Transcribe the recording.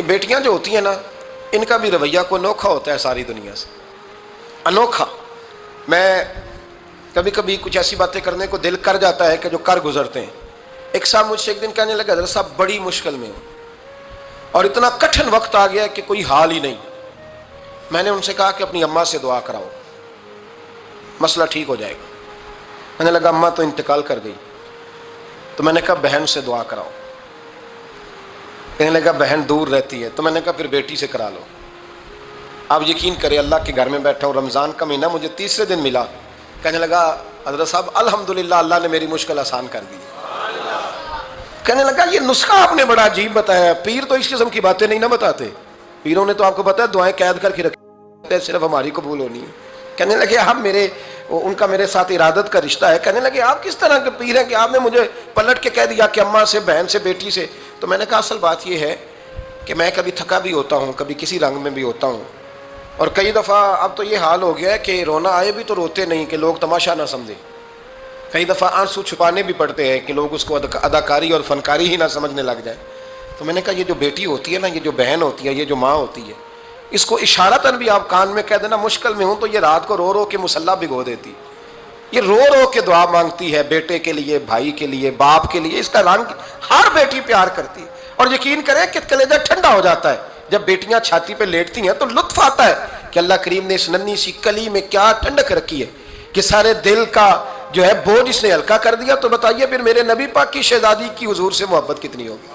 یہ بیٹیاں جو ہوتی ہیں نا، ان کا بھی رویہ کو انوکھا ہوتا ہے ساری دنیا سے، انوکھا۔ میں کبھی کبھی کچھ ایسی باتیں کرنے کو دل کر جاتا ہے کہ جو کر گزرتے ہیں۔ ایک صاحب مجھ سے ایک دن کہنے لگا، حضرت صاحب بڑی مشکل میں ہوں اور اتنا کٹھن وقت آ گیا کہ کوئی حال ہی نہیں۔ میں نے ان سے کہا کہ اپنی اماں سے دعا کراؤ، مسئلہ ٹھیک ہو جائے گا۔ کہنے لگا اماں تو انتقال کر گئی۔ تو میں نے کہا بہن سے دعا کراؤ۔ کہنے لگا بہن دور رہتی ہے۔ تو میں نے کہا پھر بیٹی سے کرا لو۔ آپ یقین کریں، اللہ کے گھر میں بیٹھا ہوں، رمضان کا مہینہ مجھے تیسرے دن ملا۔ کہنے لگا حضرت صاحب الحمدللہ اللہ نے میری مشکل آسان کر دی۔ کہنے لگا یہ نسخہ آپ نے بڑا عجیب بتایا، پیر تو اس قسم کی باتیں نہیں نہ بتاتے، پیروں نے تو آپ کو پتا ہے دعائیں قید کر کے رکھتے ہیں، صرف ہماری قبول ہونی ہے۔ کہنے لگے ان کا میرے ساتھ ارادت کا رشتہ ہے۔ کہنے لگے آپ کس طرح کے پیر ہیں کہ آپ نے مجھے پلٹ کے کہہ دیا کہ اماں سے، بہن سے، بیٹی سے۔ تو میں نے کہا اصل بات یہ ہے کہ میں کبھی تھکا بھی ہوتا ہوں، کبھی کسی رنگ میں بھی ہوتا ہوں، اور کئی دفعہ اب تو یہ حال ہو گیا ہے کہ رونا آئے بھی تو روتے نہیں کہ لوگ تماشا نہ سمجھیں۔ کئی دفعہ آنسو چھپانے بھی پڑتے ہیں کہ لوگ اس کو اداکاری اور فنکاری ہی نہ سمجھنے لگ جائیں۔ تو میں نے کہا یہ جو بیٹی ہوتی ہے نا، یہ جو بہن ہوتی ہے، یہ جو ماں ہوتی ہے، اس کو اشارتاً بھی آپ کان میں کہہ دینا مشکل میں ہوں تو یہ رات کو رو رو کے مصلی بھگو دیتی، یہ رو رو کے دعا مانگتی ہے بیٹے کے لیے، بھائی کے لیے، باپ کے لیے۔ اس کا رنگ ہر بیٹی پیار کرتی ہے، اور یقین کریں کہ کلیجہ ٹھنڈا ہو جاتا ہے جب بیٹیاں چھاتی پہ لیٹتی ہیں، تو لطف آتا ہے کہ اللہ کریم نے اس ننھی سی کلی میں کیا ٹھنڈک رکھی ہے کہ سارے دل کا جو ہے بوجھ اس نے ہلکا کر دیا۔ تو بتائیے پھر میرے نبی پاک کی شہزادی کی حضور سے محبت کتنی ہوگی۔